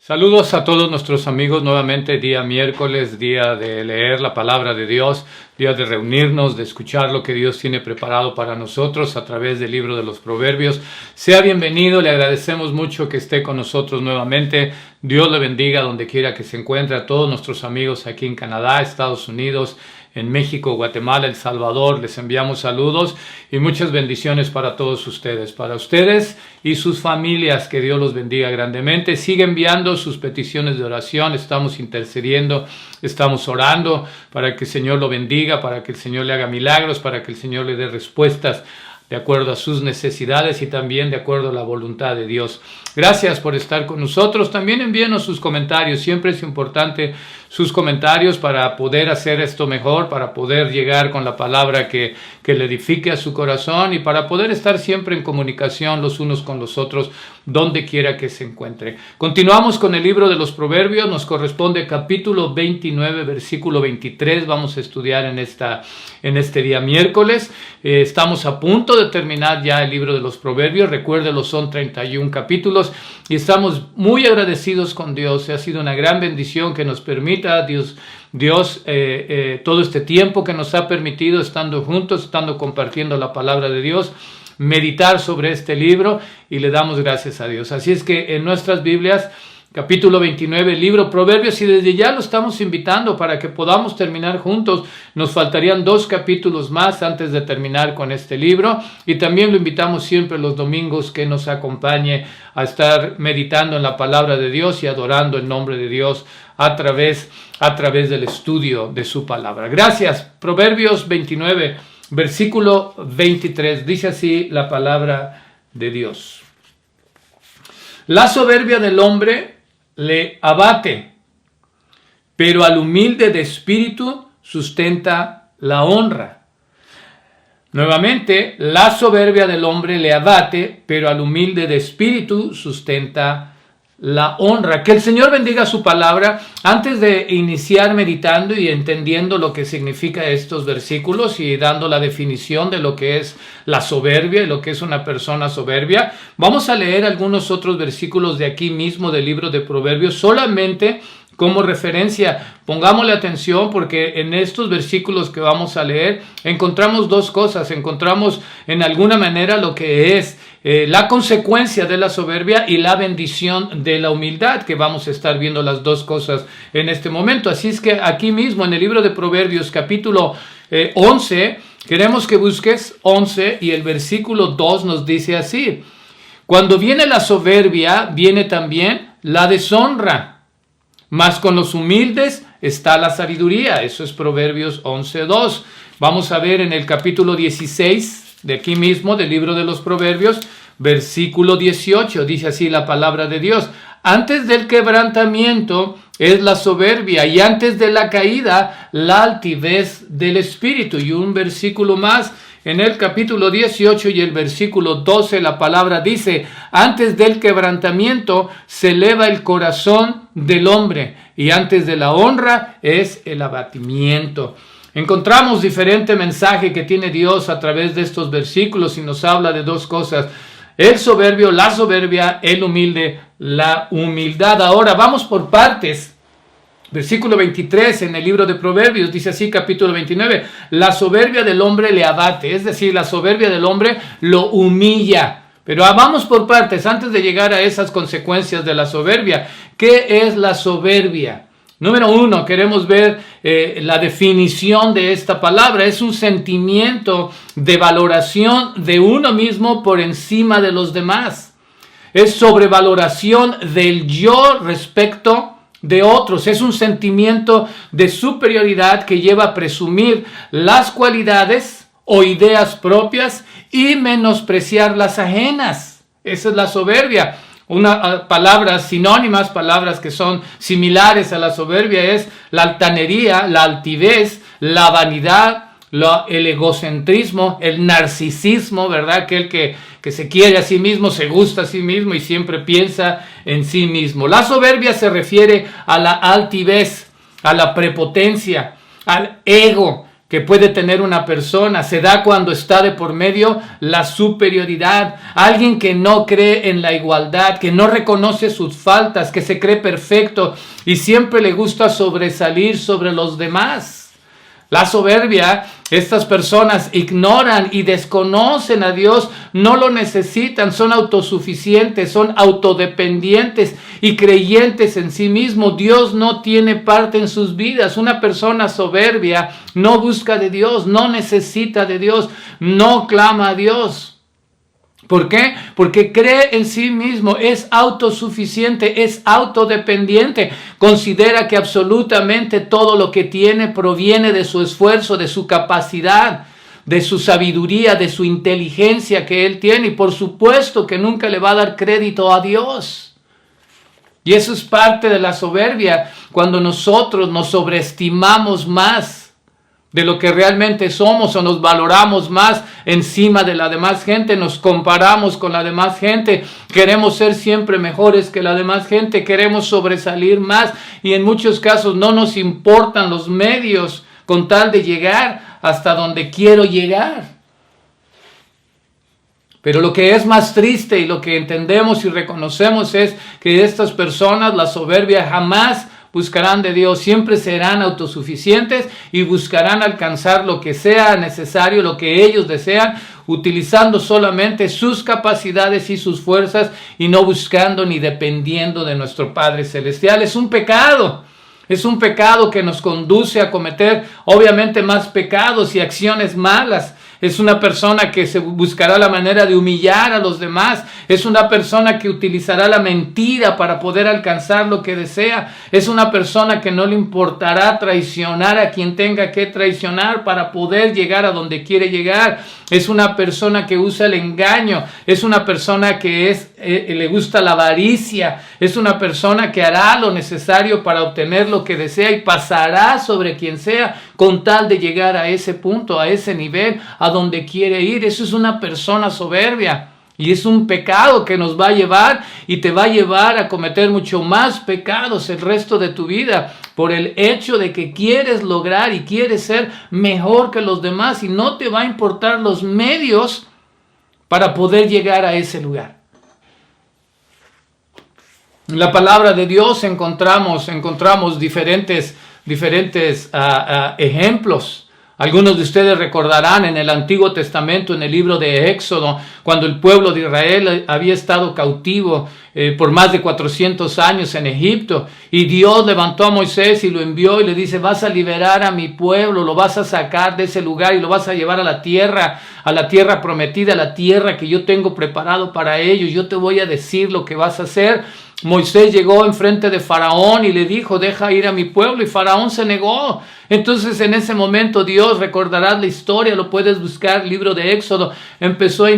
Saludos a todos nuestros amigos nuevamente, día miércoles, día de leer la palabra de Dios, día de reunirnos, de escuchar lo que Dios tiene preparado para nosotros a través del libro de los Proverbios. Sea bienvenido, le agradecemos mucho que esté con nosotros nuevamente. Dios le bendiga donde quiera que se encuentre, a todos nuestros amigos aquí en Canadá, Estados Unidos, en México, Guatemala, El Salvador. Les enviamos saludos y muchas bendiciones para todos ustedes, y sus familias, que Dios los bendiga grandemente. Sigue enviando sus peticiones de oración, estamos intercediendo, estamos orando para que el Señor lo bendiga, para que el Señor le haga milagros, para que el Señor le dé respuestas de acuerdo a sus necesidades y también de acuerdo a la voluntad de Dios. Gracias por estar con nosotros. También envíenos sus comentarios. Siempre es importante sus comentarios para poder hacer esto mejor, para poder llegar con la palabra que le edifique a su corazón y para poder estar siempre en comunicación los unos con los otros, donde quiera que se encuentre. Continuamos con el libro de los Proverbios. Nos corresponde capítulo 29, versículo 23. Vamos a estudiar en este día miércoles. Estamos a punto de terminar ya el libro de los Proverbios. Recuérdelo, son 31 capítulos y estamos muy agradecidos con Dios. Ha sido una gran bendición que nos permita Dios todo este tiempo que nos ha permitido, estando juntos, estando compartiendo la palabra de Dios, meditar sobre este libro, y le damos gracias a Dios. Así es que en nuestras Biblias, capítulo 29, libro Proverbios, y desde ya lo estamos invitando para que podamos terminar juntos. Nos faltarían 2 capítulos más antes de terminar con este libro, y también lo invitamos siempre los domingos que nos acompañe a estar meditando en la palabra de Dios y adorando el nombre de Dios a través del estudio de su palabra. Gracias. Proverbios 29, versículo 23, dice así la palabra de Dios: la soberbia del hombre le abate, pero al humilde de espíritu sustenta la honra. Nuevamente, la soberbia del hombre le abate, pero al humilde de espíritu sustenta la honra. Que el Señor bendiga su palabra. Antes de iniciar meditando y entendiendo lo que significa estos versículos y dando la definición de lo que es la soberbia y lo que es una persona soberbia, vamos a leer algunos otros versículos de aquí mismo del libro de Proverbios, solamente como referencia. Pongámosle atención, porque en estos versículos que vamos a leer encontramos 2 cosas. Encontramos en alguna manera lo que es la consecuencia de la soberbia y la bendición de la humildad, que vamos a estar viendo las 2 cosas en este momento. Así es que aquí mismo en el libro de Proverbios, capítulo 11, queremos que busques 11, y el versículo 2 nos dice así: cuando viene la soberbia, viene también la deshonra, mas con los humildes está la sabiduría. Eso es Proverbios 11:2. Vamos a ver en el capítulo 16 de aquí mismo del libro de los Proverbios, versículo 18. Dice así la palabra de Dios: antes del quebrantamiento es la soberbia, y antes de la caída la altivez del espíritu. Y un versículo más, en el capítulo 18 y el versículo 12, la palabra dice: antes del quebrantamiento se eleva el corazón del hombre, y antes de la honra es el abatimiento. Encontramos diferente mensaje que tiene Dios a través de estos versículos, y nos habla de 2 cosas: el soberbio, la soberbia; el humilde, la humildad. Ahora vamos por partes. Versículo 23 en el libro de Proverbios dice así, capítulo 29: la soberbia del hombre le abate, es decir, la soberbia del hombre lo humilla. Pero vamos por partes antes de llegar a esas consecuencias de la soberbia. ¿Qué es la soberbia? Número 1, queremos ver la definición de esta palabra. Es un sentimiento de valoración de uno mismo por encima de los demás. Es sobrevaloración del yo respecto de otros. Es un sentimiento de superioridad que lleva a presumir las cualidades o ideas propias y menospreciar las ajenas. Esa es la soberbia. Una palabras sinónimas, palabras que son similares a la soberbia, es la altanería, la altivez, la vanidad, el egocentrismo, el narcisismo, ¿verdad? Aquel que se quiere a sí mismo, se gusta a sí mismo y siempre piensa en sí mismo. La soberbia se refiere a la altivez, a la prepotencia, al ego, que puede tener una persona. Se da cuando está de por medio la superioridad. Alguien que no cree en la igualdad, que no reconoce sus faltas, que se cree perfecto y siempre le gusta sobresalir sobre los demás. La soberbia, estas personas ignoran y desconocen a Dios, no lo necesitan, son autosuficientes, son autodependientes y creyentes en sí mismos. Dios no tiene parte en sus vidas. Una persona soberbia no busca de Dios, no necesita de Dios, no clama a Dios. ¿Por qué? Porque cree en sí mismo, es autosuficiente, es autodependiente, considera que absolutamente todo lo que tiene proviene de su esfuerzo, de su capacidad, de su sabiduría, de su inteligencia que él tiene, y por supuesto que nunca le va a dar crédito a Dios. Y eso es parte de la soberbia, cuando nosotros nos sobreestimamos más de lo que realmente somos o nos valoramos más encima de la demás gente, nos comparamos con la demás gente, queremos ser siempre mejores que la demás gente, queremos sobresalir más y en muchos casos no nos importan los medios con tal de llegar hasta donde quiero llegar. Pero lo que es más triste y lo que entendemos y reconocemos es que estas personas, la soberbia, jamás buscarán de Dios, siempre serán autosuficientes y buscarán alcanzar lo que sea necesario, lo que ellos desean, utilizando solamente sus capacidades y sus fuerzas y no buscando ni dependiendo de nuestro Padre Celestial. Es un pecado que nos conduce a cometer obviamente más pecados y acciones malas. Es una persona que se buscará la manera de humillar a los demás. Es una persona que utilizará la mentira para poder alcanzar lo que desea. Es una persona que no le importará traicionar a quien tenga que traicionar para poder llegar a donde quiere llegar. Es una persona que usa el engaño. Es una persona que le gusta la avaricia. Es una persona que hará lo necesario para obtener lo que desea y pasará sobre quien sea con tal de llegar a ese punto, a ese nivel, a donde quiere ir. Eso es una persona soberbia y es un pecado que nos va a llevar y te va a llevar a cometer mucho más pecados el resto de tu vida por el hecho de que quieres lograr y quieres ser mejor que los demás y no te va a importar los medios para poder llegar a ese lugar. En la palabra de Dios encontramos diferentes ejemplos. Algunos de ustedes recordarán en el Antiguo Testamento, en el libro de Éxodo, cuando el pueblo de Israel había estado cautivo por más de 400 años en Egipto, y Dios levantó a Moisés y lo envió y le dice: vas a liberar a mi pueblo, lo vas a sacar de ese lugar y lo vas a llevar a la tierra prometida, a la tierra que yo tengo preparado para ellos. Yo te voy a decir lo que vas a hacer. Moisés llegó enfrente de Faraón y le dijo: deja ir a mi pueblo, y Faraón se negó. Entonces en ese momento Dios, recordarás la historia, lo puedes buscar, libro de Éxodo, empezó a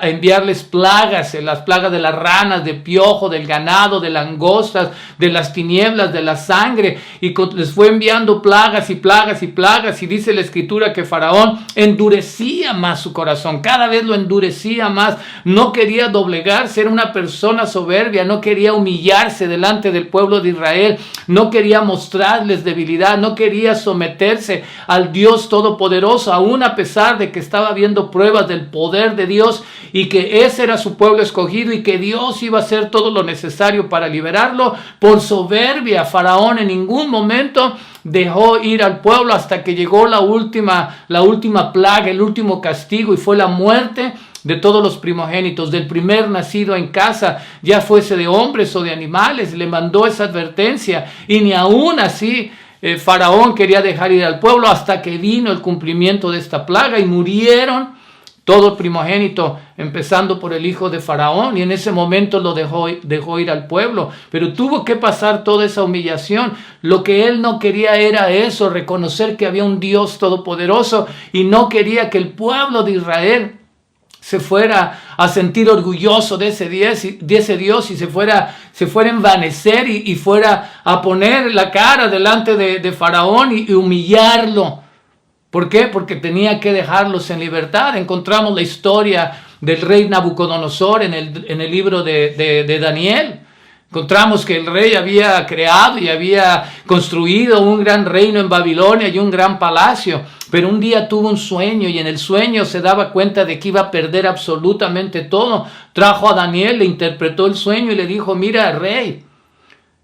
enviarles plagas, las plagas de las ranas, de piojo, del ganado, de langostas, de las tinieblas, de la sangre, y les fue enviando plagas y plagas y plagas, y dice la escritura que Faraón endurecía más su corazón, cada vez lo endurecía más, no quería doblegarse, era una persona soberbia, no quería humillarse delante del pueblo de Israel, no quería mostrarles debilidad, no quería someterse al Dios Todopoderoso, aún a pesar de que estaba viendo pruebas del poder de Dios y que ese era su pueblo escogido y que Dios iba a hacer todo lo necesario para liberarlo. Por soberbia, Faraón en ningún momento dejó ir al pueblo hasta que llegó la última plaga, el último castigo, y fue la muerte de todos los primogénitos, del primer nacido en casa, ya fuese de hombres o de animales. Le mandó esa advertencia y ni aún así Faraón quería dejar ir al pueblo hasta que vino el cumplimiento de esta plaga y murieron todo el primogénito, empezando por el hijo de Faraón, y en ese momento lo dejó ir al pueblo, pero tuvo que pasar toda esa humillación. Lo que él no quería era eso, reconocer que había un Dios todopoderoso, y no quería que el pueblo de Israel se fuera a sentir orgulloso de ese Dios y se fuera a envanecer y fuera a poner la cara delante de Faraón y humillarlo. ¿Por qué? Porque tenía que dejarlos en libertad. Encontramos la historia del rey Nabucodonosor en el libro de Daniel. Encontramos que el rey había creado y había construido un gran reino en Babilonia y un gran palacio. Pero un día tuvo un sueño y en el sueño se daba cuenta de que iba a perder absolutamente todo. Trajo a Daniel, le interpretó el sueño y le dijo, mira, rey,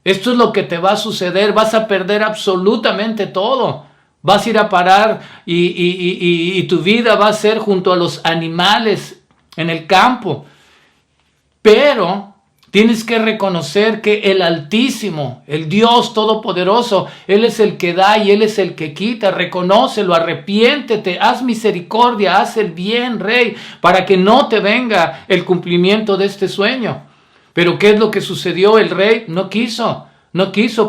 esto es lo que te va a suceder, vas a perder absolutamente todo. Vas a ir a parar y tu vida va a ser junto a los animales en el campo. Pero tienes que reconocer que el Altísimo, el Dios Todopoderoso, Él es el que da y Él es el que quita. Reconócelo, arrepiéntete, haz misericordia, haz el bien, rey, para que no te venga el cumplimiento de este sueño. Pero ¿qué es lo que sucedió? El rey no quiso.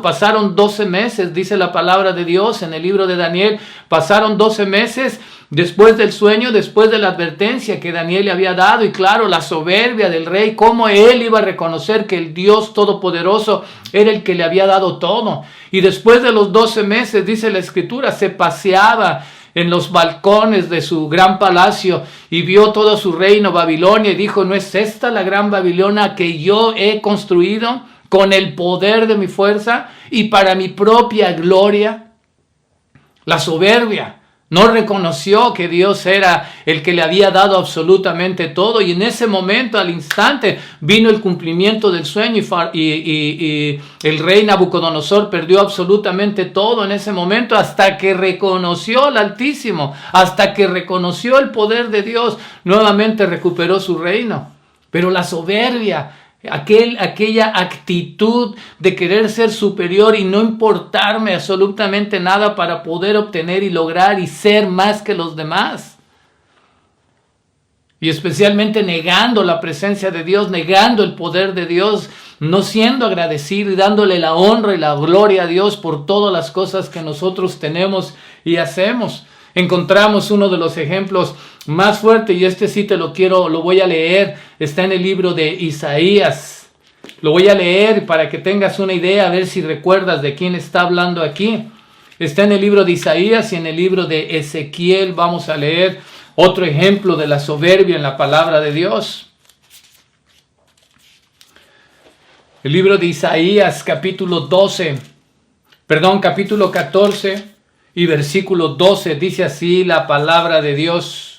Pasaron 12 meses, dice la palabra de Dios en el libro de Daniel. Pasaron 12 meses después del sueño, después de la advertencia que Daniel le había dado. Y claro, la soberbia del rey, cómo él iba a reconocer que el Dios Todopoderoso era el que le había dado todo. Y después de los 12 meses, dice la Escritura, se paseaba en los balcones de su gran palacio y vio todo su reino, Babilonia, y dijo, ¿no es esta la gran Babilonia que yo he construido con el poder de mi fuerza y para mi propia gloria? La soberbia. No reconoció que Dios era el que le había dado absolutamente todo, y en ese momento, al instante, vino el cumplimiento del sueño y el rey Nabucodonosor perdió absolutamente todo en ese momento, hasta que reconoció al Altísimo, hasta que reconoció el poder de Dios, nuevamente recuperó su reino. Pero la soberbia, aquella actitud de querer ser superior y no importarme absolutamente nada para poder obtener y lograr y ser más que los demás. Y especialmente negando la presencia de Dios, negando el poder de Dios, no siendo agradecido y dándole la honra y la gloria a Dios por todas las cosas que nosotros tenemos y hacemos. Encontramos uno de los ejemplos más fuertes, y este sí lo voy a leer. Está en el libro de Isaías. Lo voy a leer para que tengas una idea, a ver si recuerdas de quién está hablando aquí. Está en el libro de Isaías y en el libro de Ezequiel. Vamos a leer otro ejemplo de la soberbia en la palabra de Dios. El libro de Isaías, capítulo 14 y versículo 12, dice así la palabra de Dios.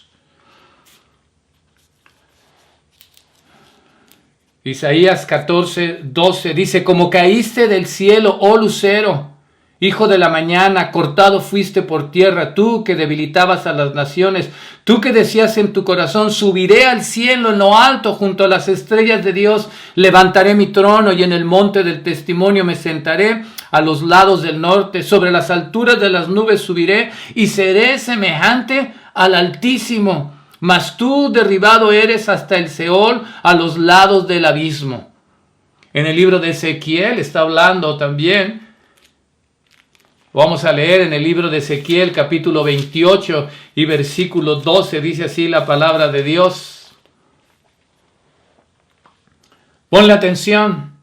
Isaías 14:12 dice, como caíste del cielo, oh lucero, hijo de la mañana, cortado fuiste por tierra, tú que debilitabas a las naciones, tú que decías en tu corazón, subiré al cielo en lo alto junto a las estrellas de Dios, levantaré mi trono y en el monte del testimonio me sentaré a los lados del norte, sobre las alturas de las nubes subiré y seré semejante al Altísimo, mas tú derribado eres hasta el Seol, a los lados del abismo. En el libro de Ezequiel está hablando también. Vamos a leer en el libro de Ezequiel, capítulo 28 y versículo 12, dice así la palabra de Dios. Ponle atención.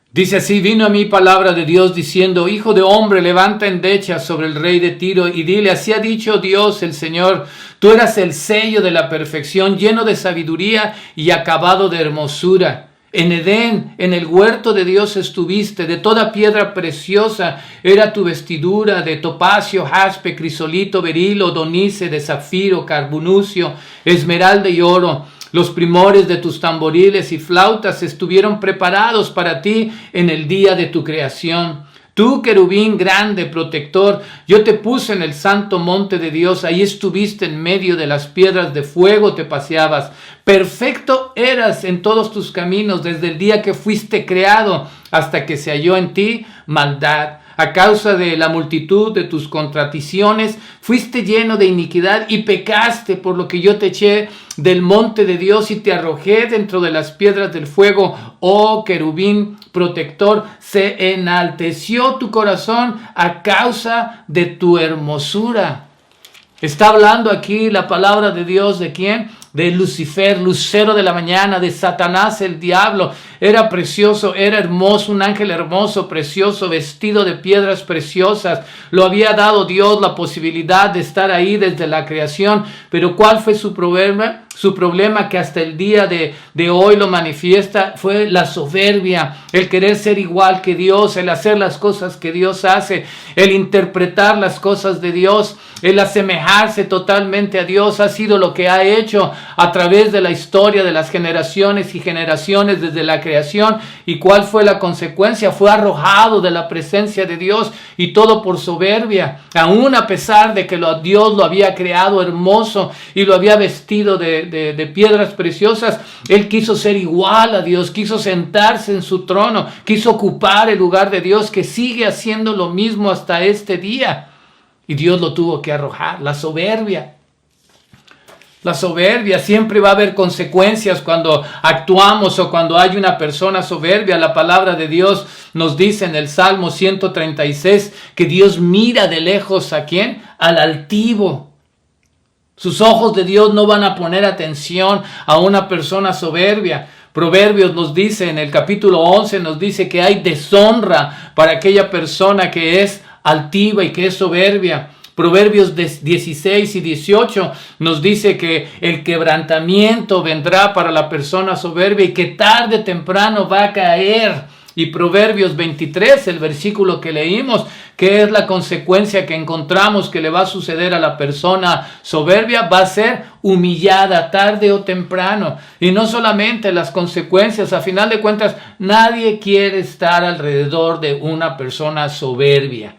Dice así, vino a mí palabra de Dios diciendo, hijo de hombre, levanta endecha sobre el rey de Tiro y dile, así ha dicho Dios el Señor, tú eras el sello de la perfección, lleno de sabiduría y acabado de hermosura. En Edén, en el huerto de Dios estuviste, de toda piedra preciosa era tu vestidura, de topacio, jaspe, crisolito, berilo, donice, de zafiro, carbonucio, esmeralda y oro. Los primores de tus tamboriles y flautas estuvieron preparados para ti en el día de tu creación. Tú, querubín grande, protector, yo te puse en el santo monte de Dios, ahí estuviste en medio de las piedras de fuego, te paseabas. Perfecto eras en todos tus caminos, desde el día que fuiste creado hasta que se halló en ti maldad. A causa de la multitud de tus contradicciones, fuiste lleno de iniquidad y pecaste, por lo que yo te eché del monte de Dios y te arrojé dentro de las piedras del fuego. Oh querubín protector, se enalteció tu corazón a causa de tu hermosura. Está hablando aquí la palabra de Dios, ¿de quién? De Lucifer, lucero de la mañana, de Satanás el diablo. Era precioso, era hermoso, un ángel hermoso, precioso, vestido de piedras preciosas. Lo había dado Dios la posibilidad de estar ahí desde la creación. Pero ¿cuál fue su problema? Su problema, que hasta el día de hoy lo manifiesta, fue la soberbia, el querer ser igual que Dios, el hacer las cosas que Dios hace, el interpretar las cosas de Dios, el asemejarse totalmente a Dios. Ha sido lo que ha hecho a través de la historia de las generaciones y generaciones desde la creación. ¿Y cuál fue la consecuencia? Fue arrojado de la presencia de Dios, y todo por soberbia. Aún a pesar de que Dios lo había creado hermoso y lo había vestido de piedras preciosas, él quiso ser igual a Dios, quiso sentarse en su trono, quiso ocupar el lugar de Dios, que sigue haciendo lo mismo hasta este día. Y Dios lo tuvo que arrojar. La soberbia. La soberbia, siempre va a haber consecuencias cuando actuamos o cuando hay una persona soberbia. La palabra de Dios nos dice en el Salmo 136 que Dios mira de lejos ¿a quién? Al altivo. Sus ojos de Dios no van a poner atención a una persona soberbia. Proverbios nos dice, en el capítulo 11 nos dice que hay deshonra para aquella persona que es altiva y que es soberbia. Proverbios 16 y 18 nos dice que el quebrantamiento vendrá para la persona soberbia y que tarde o temprano va a caer. Y Proverbios 23, el versículo que leímos, que es la consecuencia que encontramos que le va a suceder a la persona soberbia, va a ser humillada tarde o temprano. Y no solamente las consecuencias, a final de cuentas, nadie quiere estar alrededor de una persona soberbia.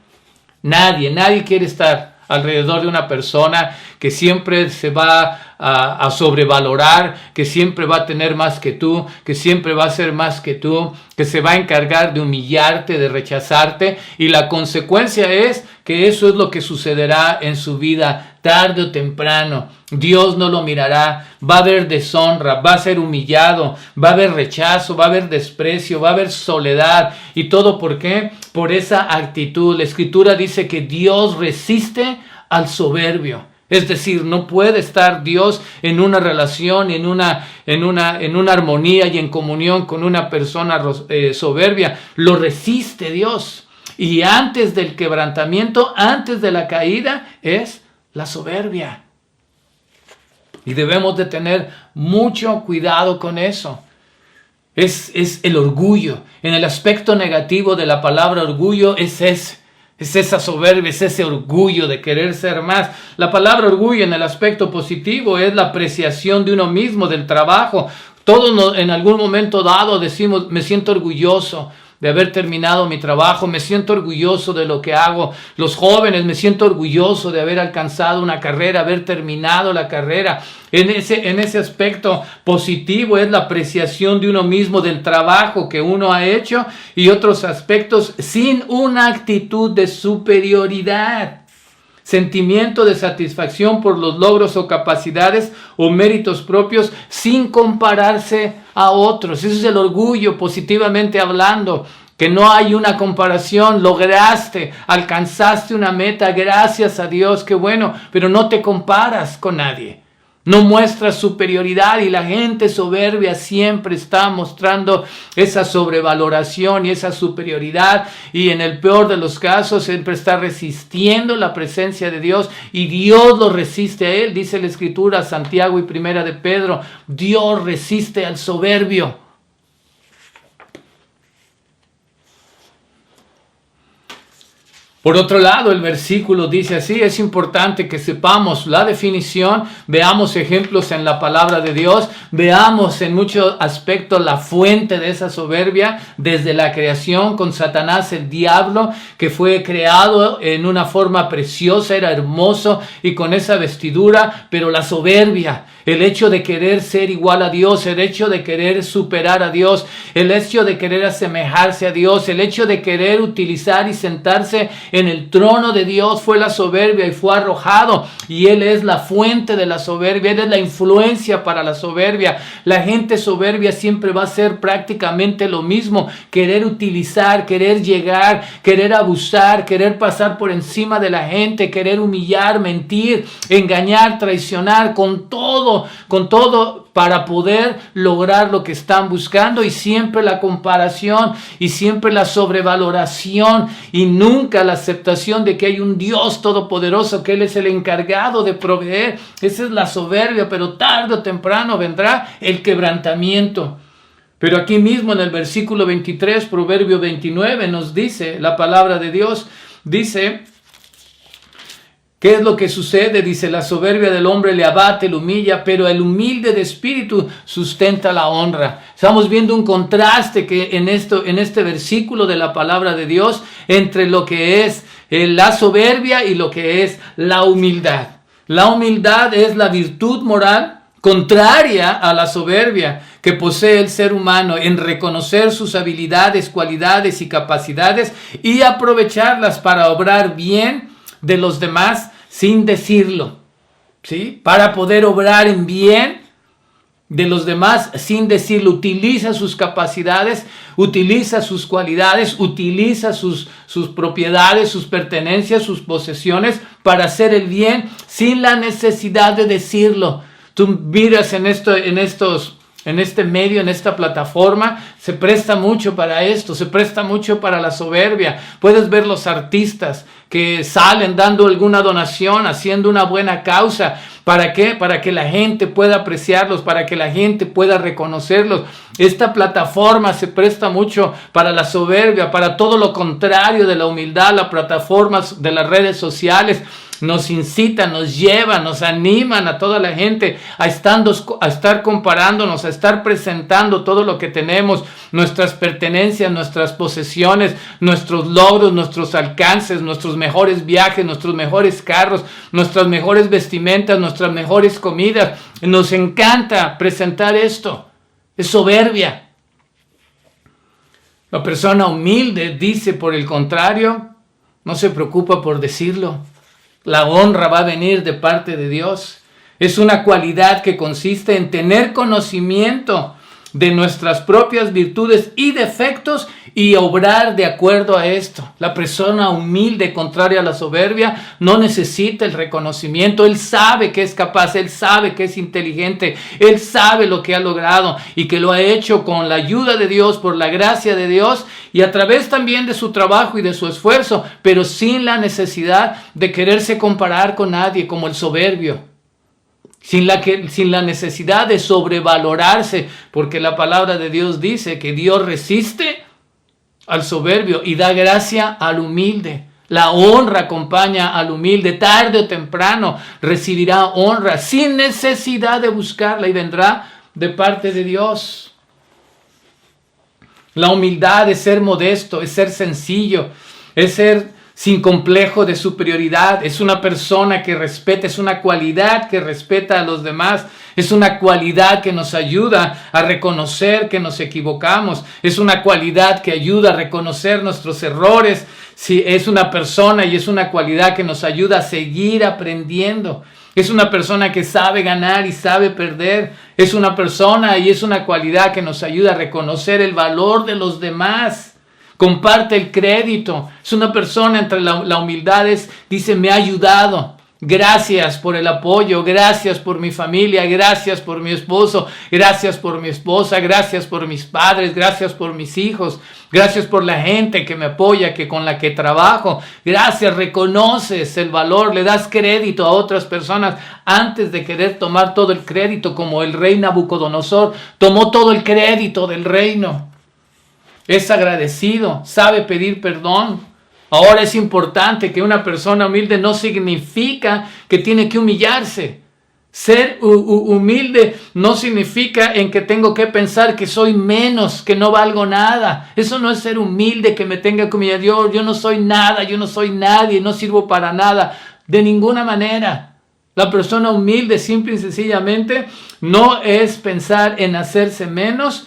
Nadie quiere estar alrededor de una persona que siempre se va a sobrevalorar, que siempre va a tener más que tú, que siempre va a ser más que tú, que se va a encargar de humillarte, de rechazarte, y la consecuencia es que eso es lo que sucederá en su vida tarde o temprano. Dios no lo mirará, va a haber deshonra, va a ser humillado, va a haber rechazo, va a haber desprecio, va a haber soledad. ¿Y todo por qué? Por esa actitud. La Escritura dice que Dios resiste al soberbio. Es decir, no puede estar Dios en una relación, en una armonía y en comunión con una persona soberbia. Lo resiste Dios. Y antes del quebrantamiento, antes de la caída, es la soberbia. Y debemos de tener mucho cuidado con eso. Es el orgullo. En el aspecto negativo de la palabra orgullo es esa soberbia, es ese orgullo de querer ser más. La palabra orgullo en el aspecto positivo es la apreciación de uno mismo, del trabajo. Todos en algún momento dado decimos, me siento orgulloso de haber terminado mi trabajo, me siento orgulloso de lo que hago. Los jóvenes, me siento orgulloso de haber alcanzado una carrera, haber terminado la carrera. En ese aspecto positivo es la apreciación de uno mismo, del trabajo que uno ha hecho, y otros aspectos sin una actitud de superioridad. Sentimiento de satisfacción por los logros o capacidades o méritos propios sin compararse a otros. Eso es el orgullo, positivamente hablando, que no hay una comparación. Lograste, alcanzaste una meta, gracias a Dios, qué bueno, pero no te comparas con nadie. No muestras superioridad, y la gente soberbia siempre está mostrando esa sobrevaloración y esa superioridad, y en el peor de los casos siempre está resistiendo la presencia de Dios, y Dios lo resiste a él. Dice la Escritura, Santiago y Primera de Pedro, Dios resiste al soberbio. Por otro lado, el versículo dice así, es importante que sepamos la definición, veamos ejemplos en la palabra de Dios, veamos en muchos aspectos la fuente de esa soberbia desde la creación con Satanás, el diablo, que fue creado en una forma preciosa, era hermoso y con esa vestidura, pero la soberbia, el hecho de querer ser igual a Dios, el hecho de querer superar a Dios, el hecho de querer asemejarse a Dios, el hecho de querer utilizar y sentarse en el trono de Dios, fue la soberbia y fue arrojado. Y Él es la fuente de la soberbia, Él es la influencia para la soberbia. La gente soberbia siempre va a ser prácticamente lo mismo, querer utilizar, querer llegar, querer abusar, querer pasar por encima de la gente, querer humillar, mentir, engañar, traicionar, con todo con todo para poder lograr lo que están buscando, y siempre la comparación y siempre la sobrevaloración y nunca la aceptación de que hay un Dios todopoderoso, que Él es el encargado de proveer. Esa es la soberbia, pero tarde o temprano vendrá el quebrantamiento. Pero aquí mismo en el versículo 23, Proverbio 29, nos dice la palabra de Dios, dice, ¿qué es lo que sucede? Dice, la soberbia del hombre le abate, le humilla, pero el humilde de espíritu sustenta la honra. Estamos viendo un contraste que en este versículo de la palabra de Dios entre lo que es la soberbia y lo que es la humildad. La humildad es la virtud moral contraria a la soberbia que posee el ser humano en reconocer sus habilidades, cualidades y capacidades y aprovecharlas para obrar bien de los demás sin decirlo, ¿sí? Para poder obrar en bien de los demás sin decirlo. Utiliza sus capacidades, utiliza sus cualidades, utiliza sus propiedades, sus pertenencias, sus posesiones para hacer el bien sin la necesidad de decirlo. Tú miras en este medio, en esta plataforma, se presta mucho para esto, se presta mucho para la soberbia. Puedes ver los artistas que salen dando alguna donación, haciendo una buena causa. ¿Para qué? Para que la gente pueda apreciarlos, para que la gente pueda reconocerlos. Esta plataforma se presta mucho para la soberbia, para todo lo contrario de la humildad. Las plataformas de las redes sociales nos incitan, nos llevan, nos animan a toda la gente a estar comparándonos, a estar presentando todo lo que tenemos, nuestras pertenencias, nuestras posesiones, nuestros logros, nuestros alcances, nuestros mejores viajes, nuestros mejores carros, nuestras mejores vestimentas, nuestras mejores comidas. Nos encanta presentar esto. Es soberbia. La persona humilde dice, por el contrario, no se preocupa por decirlo. La honra va a venir de parte de Dios. Es una cualidad que consiste en tener conocimiento de nuestras propias virtudes y defectos y obrar de acuerdo a esto. La persona humilde, contraria a la soberbia, no necesita el reconocimiento. Él sabe que es capaz, él sabe que es inteligente, él sabe lo que ha logrado y que lo ha hecho con la ayuda de Dios, por la gracia de Dios y a través también de su trabajo y de su esfuerzo, pero sin la necesidad de quererse comparar con nadie como el soberbio. Sin la necesidad de sobrevalorarse, porque la palabra de Dios dice que Dios resiste al soberbio y da gracia al humilde. La honra acompaña al humilde. Tarde o temprano recibirá honra sin necesidad de buscarla y vendrá de parte de Dios. La humildad es ser modesto, es ser sencillo, es ser sin complejo de superioridad. Es una persona que respeta, es una cualidad que respeta a los demás. Es una cualidad que nos ayuda a reconocer que nos equivocamos. Es una cualidad que ayuda a reconocer nuestros errores. Sí, es una persona y es una cualidad que nos ayuda a seguir aprendiendo. Es una persona que sabe ganar y sabe perder. Es una persona y es una cualidad que nos ayuda a reconocer el valor de los demás. Comparte el crédito. Es una persona entre la humildad. Dice, me ha ayudado. Gracias por el apoyo. Gracias por mi familia. Gracias por mi esposo. Gracias por mi esposa. Gracias por mis padres. Gracias por mis hijos. Gracias por la gente que me apoya, con la que trabajo. Gracias. Reconoces el valor. Le das crédito a otras personas antes de querer tomar todo el crédito, como el rey Nabucodonosor tomó todo el crédito del reino. Es agradecido, sabe pedir perdón. Ahora es importante que una persona humilde no significa que tiene que humillarse. Ser humilde no significa en que tengo que pensar que soy menos, que no valgo nada. Eso no es ser humilde, que me tenga que humillar. Yo no soy nada, yo no soy nadie, no sirvo para nada. De ninguna manera. La persona humilde, simple y sencillamente, no es pensar en hacerse menos,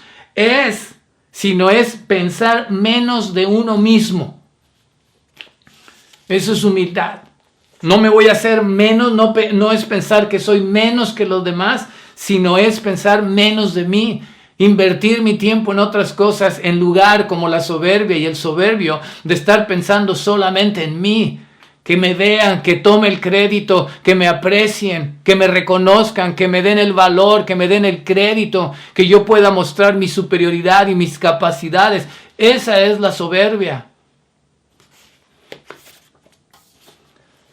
sino es pensar menos de uno mismo. Eso es humildad. No me voy a hacer menos, no es pensar que soy menos que los demás, sino es pensar menos de mí. Invertir mi tiempo en otras cosas en lugar, como la soberbia y el soberbio, de estar pensando solamente en mí. que me vean, que tome el crédito, que me aprecien, que me reconozcan, que me den el valor, que me den el crédito, que yo pueda mostrar mi superioridad y mis capacidades. Esa es la soberbia.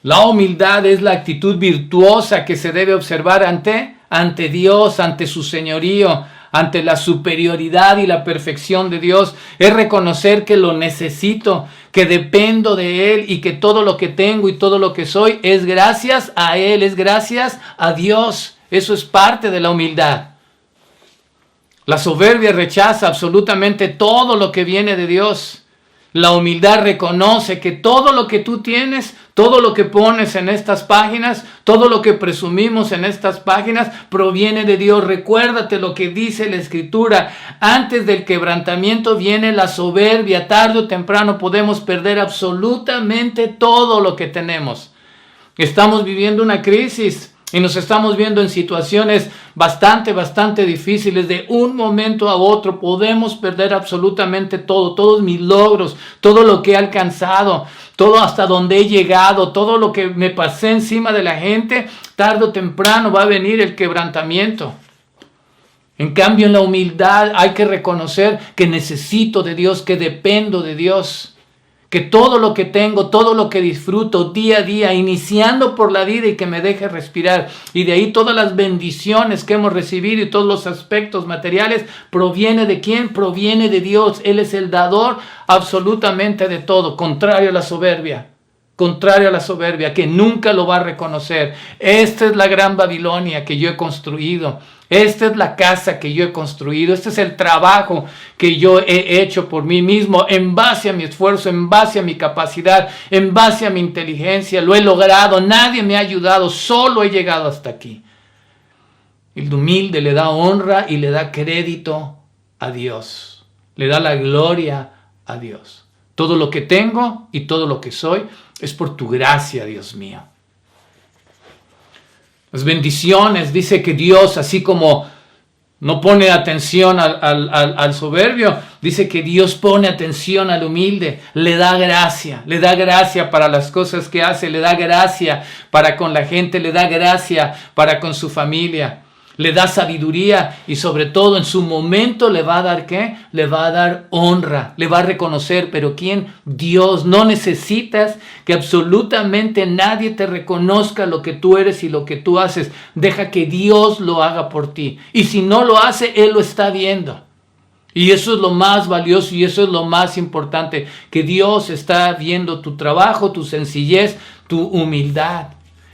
La humildad es la actitud virtuosa que se debe observar ante Dios, ante su señorío, ante la superioridad y la perfección de Dios. Es reconocer que lo necesito, que dependo de Él y que todo lo que tengo y todo lo que soy es gracias a Él, es gracias a Dios. Eso es parte de la humildad. La soberbia rechaza absolutamente todo lo que viene de Dios. La humildad reconoce que todo lo que tú tienes, todo lo que pones en estas páginas, todo lo que presumimos en estas páginas, proviene de Dios. Recuérdate lo que dice la Escritura. Antes del quebrantamiento viene la soberbia. Tarde o temprano podemos perder absolutamente todo lo que tenemos. Estamos viviendo una crisis y nos estamos viendo en situaciones bastante difíciles. De un momento a otro podemos perder absolutamente todo, todos mis logros, todo lo que he alcanzado, todo hasta donde he llegado, todo lo que me pasé encima de la gente. Tarde o temprano va a venir el quebrantamiento. En cambio, en la humildad hay que reconocer que necesito de Dios, que dependo de Dios. Que todo lo que tengo, todo lo que disfruto día a día, iniciando por la vida y que me deje respirar. Y de ahí todas las bendiciones que hemos recibido y todos los aspectos materiales, ¿proviene de quién? Proviene de Dios. Él es el dador absolutamente de todo, contrario a la soberbia. Contrario a la soberbia, que nunca lo va a reconocer. Esta es la gran Babilonia que yo he construido. Esta es la casa que yo he construido. Este es el trabajo que yo he hecho por mí mismo, en base a mi esfuerzo, en base a mi capacidad, en base a mi inteligencia. Lo he logrado, nadie me ha ayudado, solo he llegado hasta aquí. El humilde le da honra y le da crédito a Dios. Le da la gloria a Dios. Todo lo que tengo y todo lo que soy es por tu gracia, Dios mío. Las bendiciones, dice que Dios, así como no pone atención al soberbio, dice que Dios pone atención al humilde, le da gracia para las cosas que hace, le da gracia para con la gente, le da gracia para con su familia. Le da sabiduría y sobre todo en su momento le va a dar ¿qué? Le va a dar honra, le va a reconocer. ¿Pero quién? Dios. No necesitas que absolutamente nadie te reconozca lo que tú eres y lo que tú haces. Deja que Dios lo haga por ti. Y si no lo hace, Él lo está viendo. Y eso es lo más valioso y eso es lo más importante. Que Dios está viendo tu trabajo, tu sencillez, tu humildad.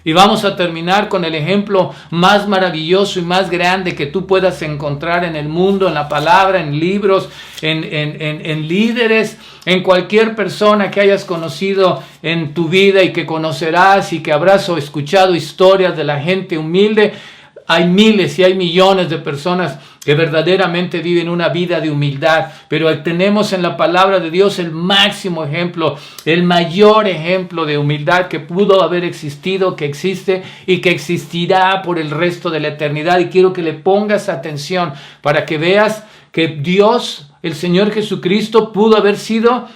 Y vamos a terminar con el ejemplo más maravilloso y más grande que tú puedas encontrar en el mundo, en la palabra, en libros, en líderes, en cualquier persona que hayas conocido en tu vida y que conocerás y que habrás escuchado historias de la gente humilde. Hay miles y hay millones de personas que verdaderamente viven una vida de humildad, pero tenemos en la palabra de Dios el máximo ejemplo, el mayor ejemplo de humildad que pudo haber existido, que existe y que existirá por el resto de la eternidad. Y quiero que le pongas atención para que veas que Dios, el Señor Jesucristo, pudo haber sido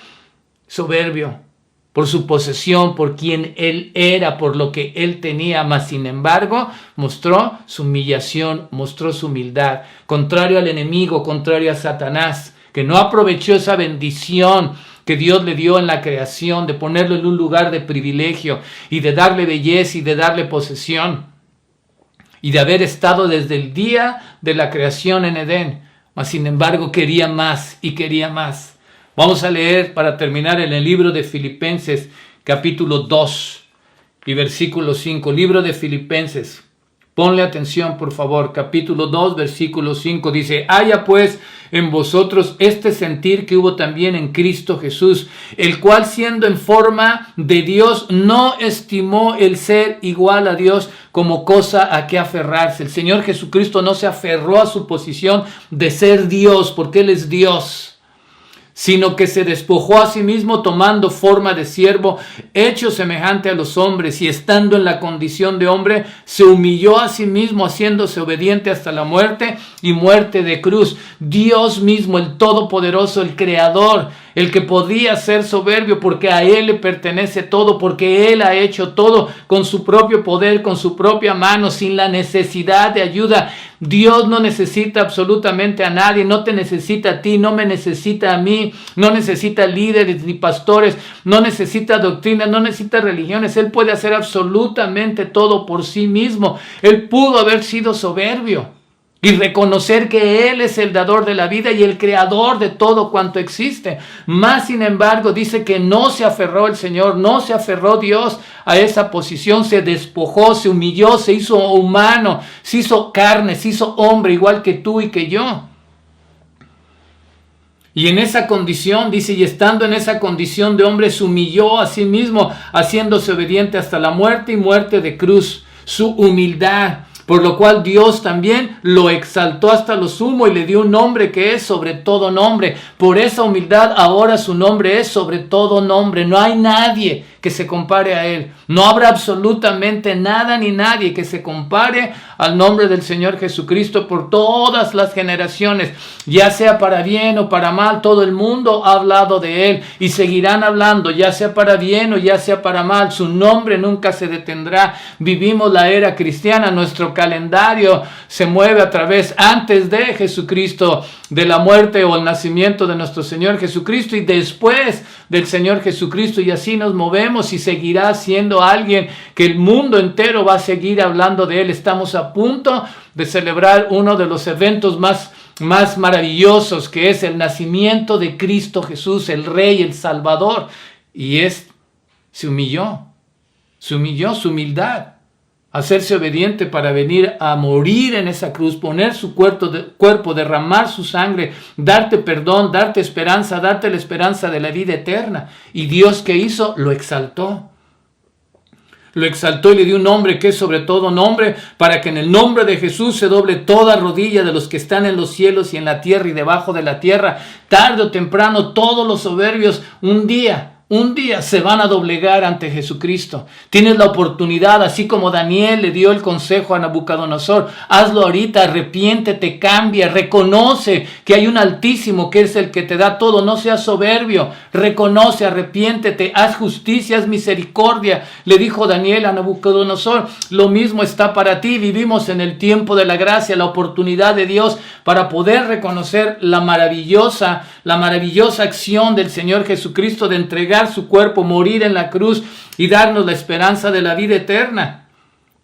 soberbio por su posesión, por quien Él era, por lo que Él tenía, mas sin embargo mostró su humillación, mostró su humildad, contrario al enemigo, contrario a Satanás, que no aprovechó esa bendición que Dios le dio en la creación, de ponerlo en un lugar de privilegio y de darle belleza y de darle posesión y de haber estado desde el día de la creación en Edén, mas sin embargo quería más y quería más. Vamos a leer para terminar en el libro de Filipenses, capítulo 2 y versículo 5. Libro de Filipenses. Ponle atención, por favor. Capítulo 2, versículo 5. Dice: haya pues en vosotros este sentir que hubo también en Cristo Jesús, el cual siendo en forma de Dios, no estimó el ser igual a Dios como cosa a que aferrarse. El Señor Jesucristo no se aferró a su posición de ser Dios, porque Él es Dios, sino que se despojó a sí mismo tomando forma de siervo, hecho semejante a los hombres, y estando en la condición de hombre, se humilló a sí mismo, haciéndose obediente hasta la muerte y muerte de cruz. Dios mismo, el Todopoderoso, el Creador, el que podía ser soberbio, porque a Él le pertenece todo, porque Él ha hecho todo con su propio poder, con su propia mano, sin la necesidad de ayuda. Dios no necesita absolutamente a nadie, no te necesita a ti, no me necesita a mí, no necesita líderes ni pastores, no necesita doctrina, no necesita religiones. Él puede hacer absolutamente todo por sí mismo. Él pudo haber sido soberbio y reconocer que Él es el dador de la vida y el creador de todo cuanto existe. Más sin embargo, dice que no se aferró el Señor, no se aferró Dios a esa posición, se despojó, se humilló, se hizo humano, se hizo carne, se hizo hombre igual que tú y que yo. Y en esa condición, dice, y estando en esa condición de hombre, se humilló a sí mismo, haciéndose obediente hasta la muerte y muerte de cruz. Su humildad. Por lo cual Dios también lo exaltó hasta lo sumo y le dio un nombre que es sobre todo nombre. Por esa humildad ahora su nombre es sobre todo nombre. No hay nadie que se compare a Él. No habrá absolutamente nada ni nadie que se compare al nombre del Señor Jesucristo por todas las generaciones. Ya sea para bien o para mal, todo el mundo ha hablado de Él y seguirán hablando, ya sea para bien o ya sea para mal. Su nombre nunca se detendrá. Vivimos la era cristiana, nuestro calendario se mueve a través antes de Jesucristo, de la muerte o el nacimiento de nuestro Señor Jesucristo y después del Señor Jesucristo, y así nos movemos y seguirá siendo alguien que el mundo entero va a seguir hablando de Él. Estamos a punto de celebrar uno de los eventos más maravillosos, que es el nacimiento de Cristo Jesús, el Rey, el Salvador, y se humilló, su humildad, hacerse obediente para venir a morir en esa cruz, poner su cuerpo, derramar su sangre, darte perdón, darte esperanza, darte la esperanza de la vida eterna. Y Dios, ¿qué hizo? Lo exaltó. Lo exaltó y le dio un nombre que es sobre todo nombre, para que en el nombre de Jesús se doble toda rodilla de los que están en los cielos y en la tierra y debajo de la tierra. Tarde o temprano todos los soberbios un día se van a doblegar ante Jesucristo. Tienes la oportunidad, así como Daniel le dio el consejo a Nabucodonosor. Hazlo ahorita, arrepiéntete, cambia, reconoce que hay un Altísimo que es el que te da todo. No seas soberbio, reconoce, arrepiéntete, haz justicia, haz misericordia. Le dijo Daniel a Nabucodonosor, lo mismo está para ti. Vivimos en el tiempo de la gracia, la oportunidad de Dios para poder reconocer la maravillosa acción del Señor Jesucristo de entregar su cuerpo, morir en la cruz y darnos la esperanza de la vida eterna.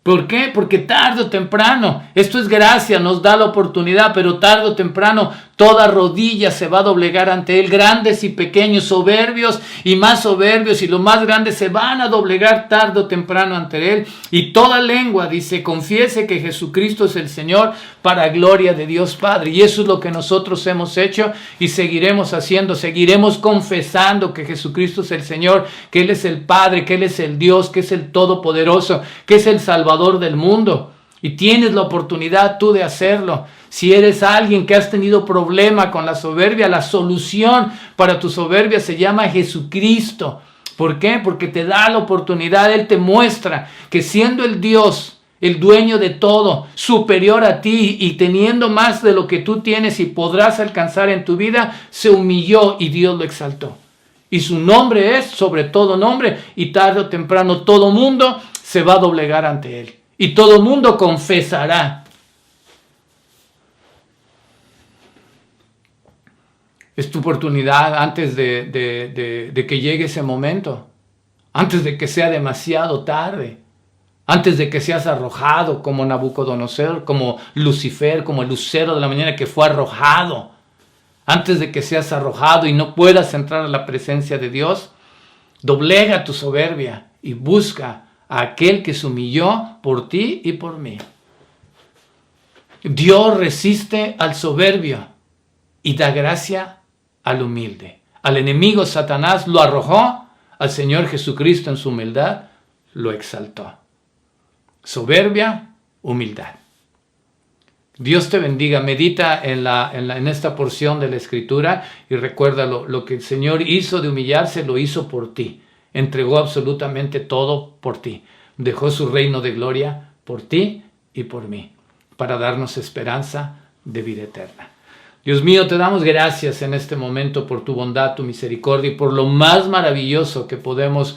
¿Por qué? Porque tarde o temprano, esto es gracia, nos da la oportunidad, pero tarde o temprano toda rodilla se va a doblegar ante Él. Grandes y pequeños, soberbios y más soberbios, y los más grandes se van a doblegar tarde o temprano ante Él. Y toda lengua, dice, confiese que Jesucristo es el Señor, para gloria de Dios Padre. Y eso es lo que nosotros hemos hecho y seguiremos haciendo. Seguiremos confesando que Jesucristo es el Señor, que Él es el Padre, que Él es el Dios, que es el Todopoderoso, que es el Salvador del mundo. Y tienes la oportunidad tú de hacerlo. Si eres alguien que has tenido problema con la soberbia, la solución para tu soberbia se llama Jesucristo. ¿Por qué? Porque te da la oportunidad. Él te muestra que siendo el Dios, el dueño de todo, superior a ti y teniendo más de lo que tú tienes y podrás alcanzar en tu vida, se humilló y Dios lo exaltó. Y su nombre es sobre todo nombre, y tarde o temprano todo mundo se va a doblegar ante Él. Y todo mundo confesará. Es tu oportunidad antes de que llegue ese momento. Antes de que sea demasiado tarde. Antes de que seas arrojado como Nabucodonosor, como Lucifer, como el lucero de la mañana que fue arrojado. Antes de que seas arrojado y no puedas entrar a la presencia de Dios, doblega tu soberbia y busca a aquel que se humilló por ti y por mí. Dios resiste al soberbio y da gracia al humilde. Al enemigo Satanás lo arrojó, al Señor Jesucristo en su humildad lo exaltó. Soberbia, humildad. Dios te bendiga. Medita en esta porción de la Escritura y recuerda lo que el Señor hizo de humillarse, lo hizo por ti. Entregó absolutamente todo por ti. Dejó su reino de gloria por ti y por mí, para darnos esperanza de vida eterna. Dios mío, te damos gracias en este momento por tu bondad, tu misericordia y por lo más maravilloso que podemos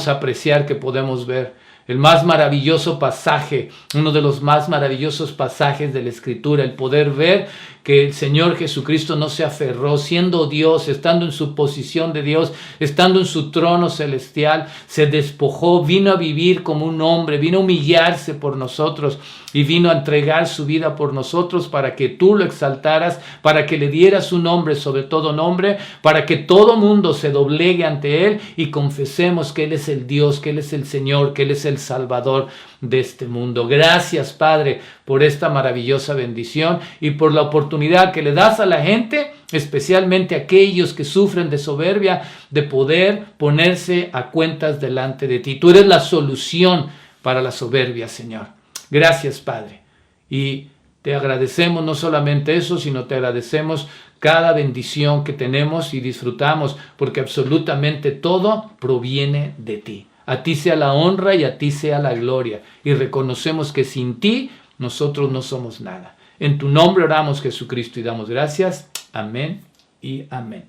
apreciar, que podemos ver. El más maravilloso pasaje, uno de los más maravillosos pasajes de la Escritura, el poder ver que el Señor Jesucristo no se aferró, siendo Dios, estando en su posición de Dios, estando en su trono celestial, se despojó, vino a vivir como un hombre, vino a humillarse por nosotros y vino a entregar su vida por nosotros para que tú lo exaltaras, para que le dieras un nombre sobre todo nombre, para que todo mundo se doblegue ante Él y confesemos que Él es el Dios, que Él es el Señor, que Él es el Salvador de este mundo. Gracias, Padre, por esta maravillosa bendición y por la oportunidad que le das a la gente, especialmente a aquellos que sufren de soberbia, de poder ponerse a cuentas delante de ti. Tú eres la solución para la soberbia, Señor. Gracias, Padre. Y te agradecemos no solamente eso, sino te agradecemos cada bendición que tenemos y disfrutamos, porque absolutamente todo proviene de ti. A ti sea la honra y a ti sea la gloria. Y reconocemos que sin ti nosotros no somos nada. En tu nombre oramos, Jesucristo, y damos gracias. Amén y amén.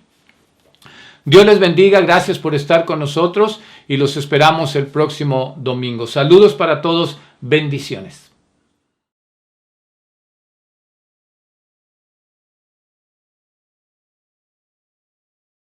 Dios les bendiga, gracias por estar con nosotros y los esperamos el próximo domingo. Saludos para todos, bendiciones.